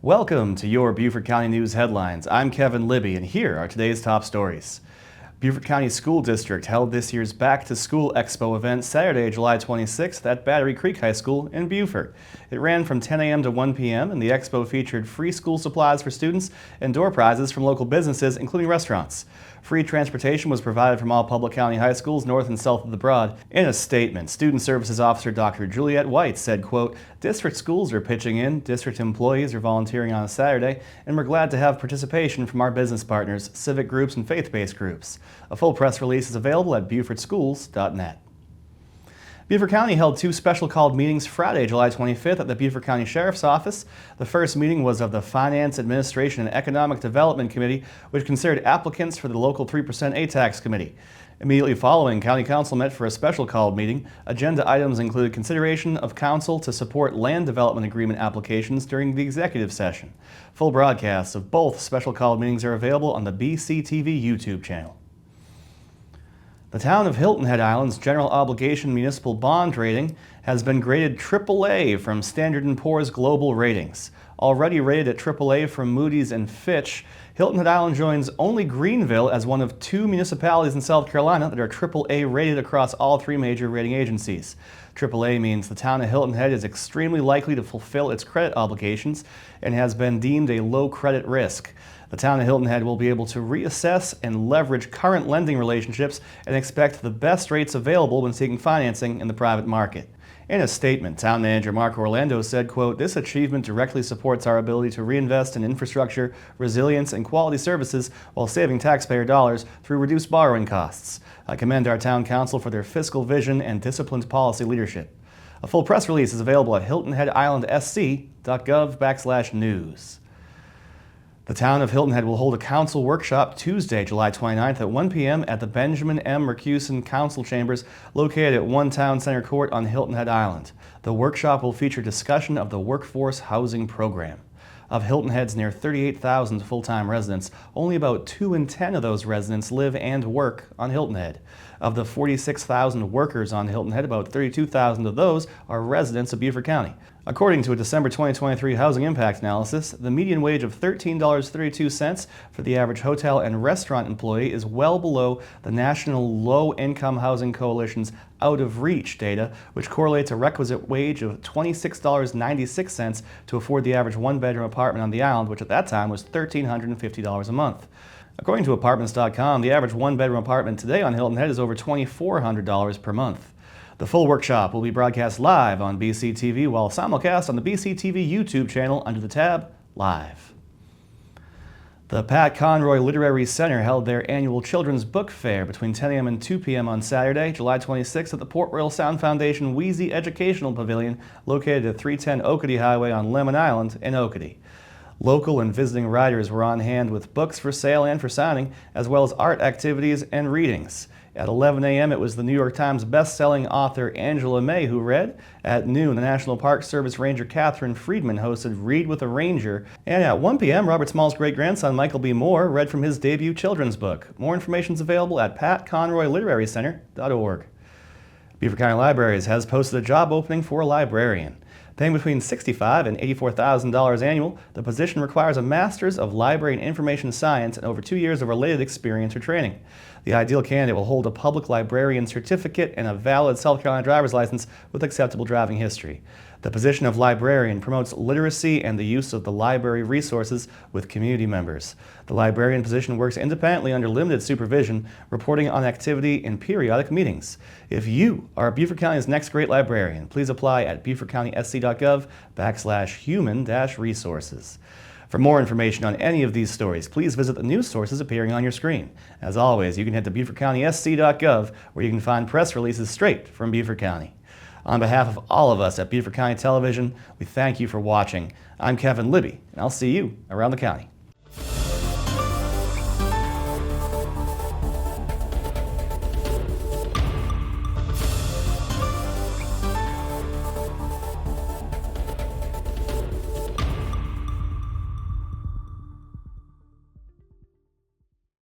Welcome to your Beaufort County News Headlines. I'm Kevin Libby, and here are today's top stories. Beaufort County School District held this year's Back To School Expo event Saturday, July 26th at Battery Creek High School in Beaufort. It ran from 10 a.m. to 1 p.m. and the expo featured free school supplies for students and door prizes from local businesses, including restaurants. Free transportation was provided from all public county high schools north and south of the Broad. In a statement, Student Services Officer Dr. Juliet White said, quote, "District schools are pitching in, district employees are volunteering on a Saturday, and we're glad to have participation from our business partners, civic groups, and faith-based groups." A full press release is available at BeaufortSchools.net. Beaufort County held two special called meetings Friday, July 25th at the Beaufort County Sheriff's Office. The first meeting was of the Finance, Administration, and Economic Development Committee, which considered applicants for the local 3% A-Tax Committee. Immediately following, County Council met for a special called meeting. Agenda items included consideration of counsel to support land development agreement applications during the executive session. Full broadcasts of both special called meetings are available on the BCTV YouTube channel. The town of Hilton Head Island's general obligation municipal bond rating has been graded AAA from Standard & Poor's Global Ratings. Already rated at AAA from Moody's and Fitch, Hilton Head Island joins only Greenville as one of two municipalities in South Carolina that are AAA rated across all three major rating agencies. AAA means the town of Hilton Head is extremely likely to fulfill its credit obligations and has been deemed a low credit risk. The town of Hilton Head will be able to reassess and leverage current lending relationships and expect the best rates available when seeking financing in the private market. In a statement, Town Manager Mark Orlando said, quote, "This achievement directly supports our ability to reinvest in infrastructure, resilience, and quality services while saving taxpayer dollars through reduced borrowing costs. I commend our Town Council for their fiscal vision and disciplined policy leadership." A full press release is available at hiltonheadislandsc.gov/news. The town of Hilton Head will hold a council workshop Tuesday, July 29th at 1 p.m. at the Benjamin M. Mercuson Council Chambers located at One Town Center Court on Hilton Head Island. The workshop will feature discussion of the workforce housing program. Of Hilton Head's near 38,000 full-time residents, only about 2 in 10 of those residents live and work on Hilton Head. Of the 46,000 workers on Hilton Head, about 32,000 of those are residents of Beaufort County. According to a December 2023 housing impact analysis, the median wage of $13.32 for the average hotel and restaurant employee is well below the National Low-Income Housing Coalition's out-of-reach data, which correlates a requisite wage of $26.96 to afford the average one-bedroom apartment on the island, which at that time was $1,350 a month. According to Apartments.com, the average one-bedroom apartment today on Hilton Head is over $2,400 per month. The full workshop will be broadcast live on BCTV while simulcast on the BCTV YouTube channel under the tab Live. The Pat Conroy Literary Center held their annual Children's Book Fair between 10 a.m. and 2 p.m. on Saturday, July 26th at the Port Royal Sound Foundation Wheezy Educational Pavilion located at 310 Okatee Highway on Lemon Island in Okatee. Local and visiting writers were on hand with books for sale and for signing, as well as art activities and readings. At 11 a.m. it was the New York Times best-selling author Angela May who read. At noon, the National Park Service Ranger Catherine Friedman hosted Read with a Ranger. And at 1 p.m., Robert Small's great-grandson Michael B. Moore read from his debut children's book. More information is available at patconroyliterarycenter.org. Beaufort County Libraries has posted a job opening for a librarian. Paying between $65,000 and $84,000 annual, the position requires a Master's of Library and Information Science and over 2 years of related experience or training. The ideal candidate will hold a public librarian certificate and a valid South Carolina driver's license with acceptable driving history. The position of librarian promotes literacy and the use of the library resources with community members. The librarian position works independently under limited supervision, reporting on activity in periodic meetings. If you are Beaufort County's next great librarian, please apply at beaufortcountysc.gov/human-resources. For more information on any of these stories, please visit the news sources appearing on your screen. As always, you can head to beaufortcountysc.gov where you can find press releases straight from Beaufort County. On behalf of all of us at Beaufort County Television, we thank you for watching. I'm Kevin Libby, and I'll see you around the county.